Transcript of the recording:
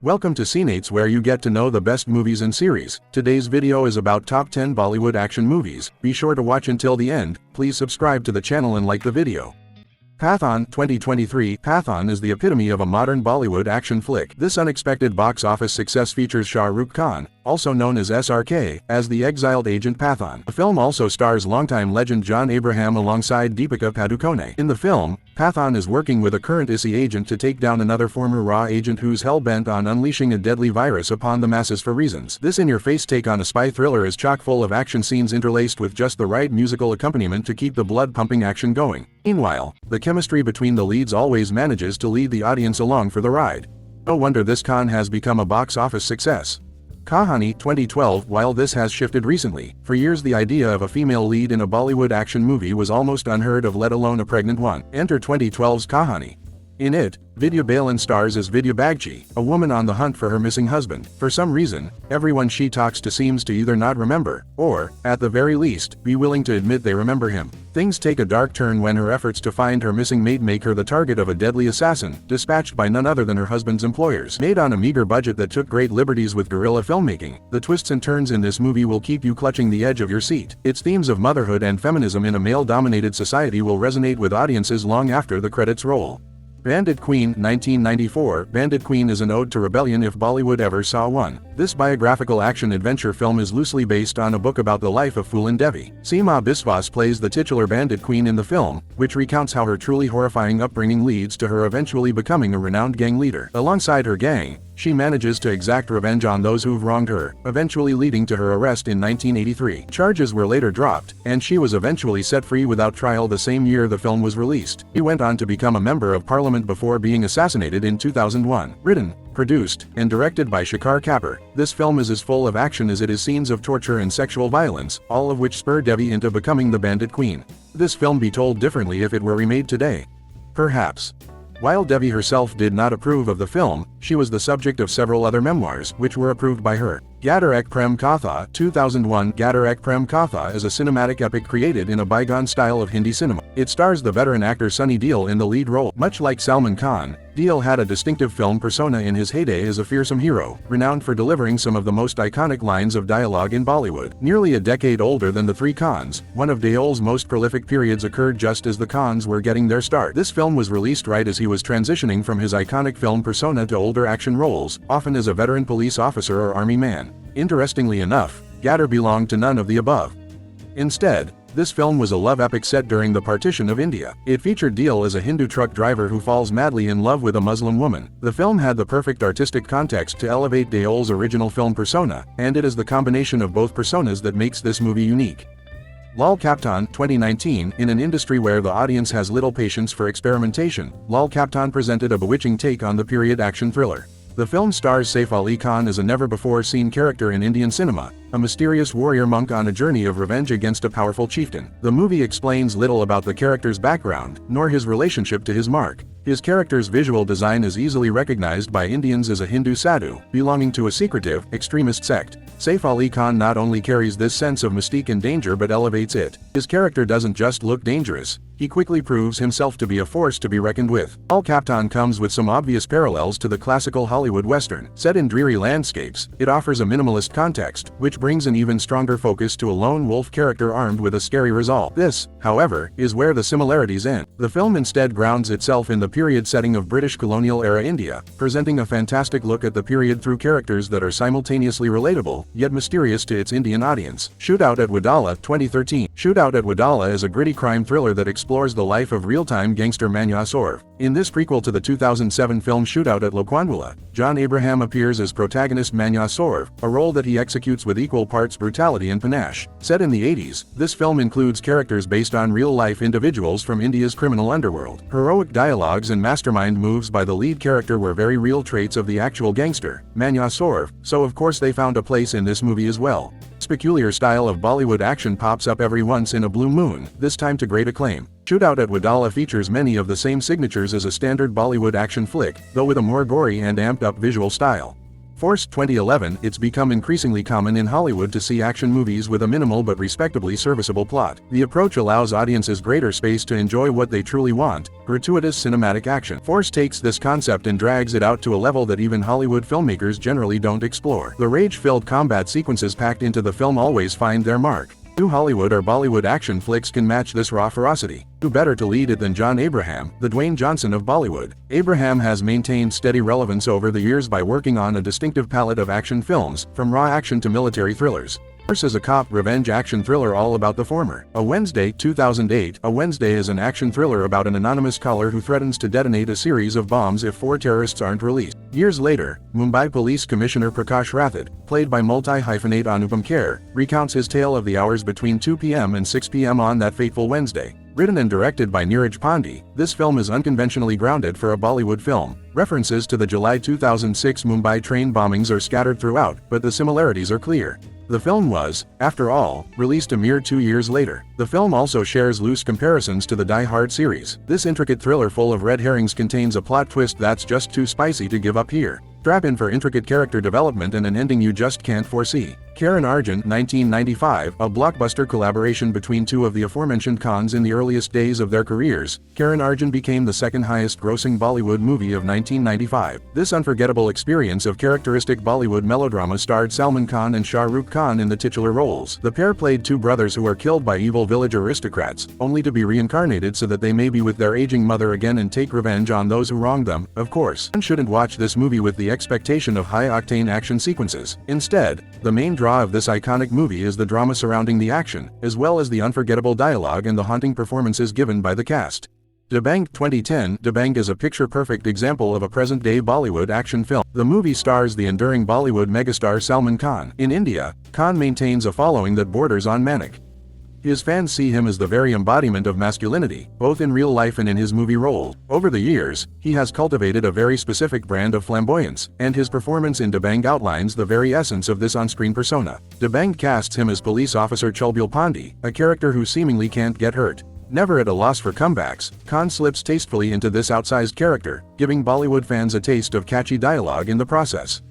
Welcome to Cineights, where you get to know the best movies and series. Today's video is about top 10 Bollywood action movies. Be sure to watch until the end. Please subscribe to the channel and like the video. Pathaan 2023. Pathaan is the epitome of a modern Bollywood action flick. This unexpected box office success features Shah Rukh Khan, also known as SRK, as the exiled agent Pathaan. The film also stars longtime legend John Abraham alongside Deepika Padukone. In the film, Pathaan is working with a current ISI agent to take down another former RAW agent who's hell-bent on unleashing a deadly virus upon the masses for reasons. This in-your-face take on a spy thriller is chock full of action scenes interlaced with just the right musical accompaniment to keep the blood-pumping action going. Meanwhile, the chemistry between the leads always manages to lead the audience along for the ride. No wonder this Khan has become a box office success. Kahani 2012. While this has shifted recently, for years the idea of a female lead in a Bollywood action movie was almost unheard of, let alone a pregnant one. Enter 2012's Kahani. In it, Vidya Balan stars as Vidya Bagchi, a woman on the hunt for her missing husband. For some reason, everyone she talks to seems to either not remember, or, at the very least, be willing to admit they remember him. Things take a dark turn when her efforts to find her missing mate make her the target of a deadly assassin, dispatched by none other than her husband's employers. Made on a meager budget that took great liberties with guerrilla filmmaking, the twists and turns in this movie will keep you clutching the edge of your seat. Its themes of motherhood and feminism in a male-dominated society will resonate with audiences long after the credits roll. Bandit Queen 1994. Bandit Queen is an ode to rebellion if Bollywood ever saw one. This biographical action-adventure film is loosely based on a book about the life of Phoolan Devi. Seema Biswas plays the titular Bandit Queen in the film, which recounts how her truly horrifying upbringing leads to her eventually becoming a renowned gang leader. Alongside her gang, she manages to exact revenge on those who've wronged her, eventually leading to her arrest in 1983. Charges were later dropped, and she was eventually set free without trial the same year the film was released. He went on to become a member of parliament before being assassinated in 2001. Written, produced, and directed by Shekhar Kapur, this film is as full of action as it is scenes of torture and sexual violence, all of which spur Devi into becoming the Bandit Queen. This film be told differently if it were remade today? Perhaps. While Devi herself did not approve of the film, she was the subject of several other memoirs, which were approved by her. Gadar Ek Prem Katha 2001. Gadar Ek Prem Katha is a cinematic epic created in a bygone style of Hindi cinema. It stars the veteran actor Sunny Deol in the lead role. Much like Salman Khan, Deol had a distinctive film persona in his heyday as a fearsome hero, renowned for delivering some of the most iconic lines of dialogue in Bollywood. Nearly a decade older than the three Khans, one of Deol's most prolific periods occurred just as the Khans were getting their start. This film was released right as he was transitioning from his iconic film persona to older action roles, often as a veteran police officer or army man. Interestingly enough, Gadar belonged to none of the above. Instead, this film was a love epic set during the partition of India. It featured Deol as a Hindu truck driver who falls madly in love with a Muslim woman. The film had the perfect artistic context to elevate Deol's original film persona, and it is the combination of both personas that makes this movie unique. Lal Kaptan 2019. In an industry where the audience has little patience for experimentation, Lal Kaptan presented a bewitching take on the period action thriller. The film stars Saif Ali Khan as a never-before-seen character in Indian cinema, a mysterious warrior monk on a journey of revenge against a powerful chieftain. The movie explains little about the character's background, nor his relationship to his mark. His character's visual design is easily recognized by Indians as a Hindu sadhu, belonging to a secretive, extremist sect. Saif Ali Khan not only carries this sense of mystique and danger but elevates it. His character doesn't just look dangerous, he quickly proves himself to be a force to be reckoned with. Lal Kaptan comes with some obvious parallels to the classical Hollywood Western. Set in dreary landscapes, it offers a minimalist context, which brings an even stronger focus to a lone wolf character armed with a scary resolve. This, however, is where the similarities end. The film instead grounds itself in the period setting of British colonial-era India, presenting a fantastic look at the period through characters that are simultaneously relatable, yet mysterious to its Indian audience. Shootout at Wadala 2013. Shootout at Wadala is a gritty crime thriller that explores the life of real-time gangster Manya Saurav. In this prequel to the 2007 film Shootout at Lokhandwala, John Abraham appears as protagonist Manya Saurav, a role that he executes with equal parts brutality and panache. Set in the 80s, this film includes characters based on real-life individuals from India's criminal underworld. Heroic dialogues and mastermind moves by the lead character were very real traits of the actual gangster, Manya Saurav, so of course they found a place in this movie as well. This peculiar style of Bollywood action pops up every once in a blue moon, this time to great acclaim. Shootout at Wadala features many of the same signatures as a standard Bollywood action flick, though with a more gory and amped-up visual style. Force 2011. It's become increasingly common in Hollywood to see action movies with a minimal but respectably serviceable plot. The approach allows audiences greater space to enjoy what they truly want: gratuitous cinematic action. Force takes this concept and drags it out to a level that even Hollywood filmmakers generally don't explore. The rage-filled combat sequences packed into the film always find their mark. Few Hollywood or Bollywood action flicks can match this raw ferocity. Who better to lead it than John Abraham, the Dwayne Johnson of Bollywood? Abraham has maintained steady relevance over the years by working on a distinctive palette of action films, from raw action to military thrillers. Force is a cop revenge action thriller all about the former. A Wednesday, 2008. A Wednesday is an action thriller about an anonymous caller who threatens to detonate a series of bombs if 4 terrorists aren't released. Years later, Mumbai Police Commissioner Prakash Rathod, played by multi-hyphenate Anupam Kher, recounts his tale of the hours between 2 p.m. and 6 p.m. on that fateful Wednesday. Written and directed by Neeraj Pandey, this film is unconventionally grounded for a Bollywood film. References to the July 2006 Mumbai train bombings are scattered throughout, but the similarities are clear. The film was, after all, released a mere 2 years later. The film also shares loose comparisons to the Die Hard series. This intricate thriller full of red herrings contains a plot twist that's just too spicy to give up here. Strap in for intricate character development and an ending you just can't foresee. Karan Arjun, 1995, a blockbuster collaboration between two of the aforementioned Khans in the earliest days of their careers. Karan Arjun became the second highest-grossing Bollywood movie of 1995. This unforgettable experience of characteristic Bollywood melodrama starred Salman Khan and Shah Rukh Khan in the titular roles. The pair played two brothers who are killed by evil village aristocrats, only to be reincarnated so that they may be with their aging mother again and take revenge on those who wronged them. Of course, one shouldn't watch this movie with the expectation of high-octane action sequences. Instead, the main draw of this iconic movie is the drama surrounding the action, as well as the unforgettable dialogue and the haunting performances given by the cast. Dabangg 2010. Dabangg is a picture-perfect example of a present-day Bollywood action film. The movie stars the enduring Bollywood megastar Salman Khan. In India, Khan maintains a following that borders on manic. His fans see him as the very embodiment of masculinity, both in real life and in his movie roles. Over the years, he has cultivated a very specific brand of flamboyance, and his performance in Dabangg outlines the very essence of this on-screen persona. Dabangg casts him as police officer Chulbul Pandey, a character who seemingly can't get hurt. Never at a loss for comebacks, Khan slips tastefully into this outsized character, giving Bollywood fans a taste of catchy dialogue in the process.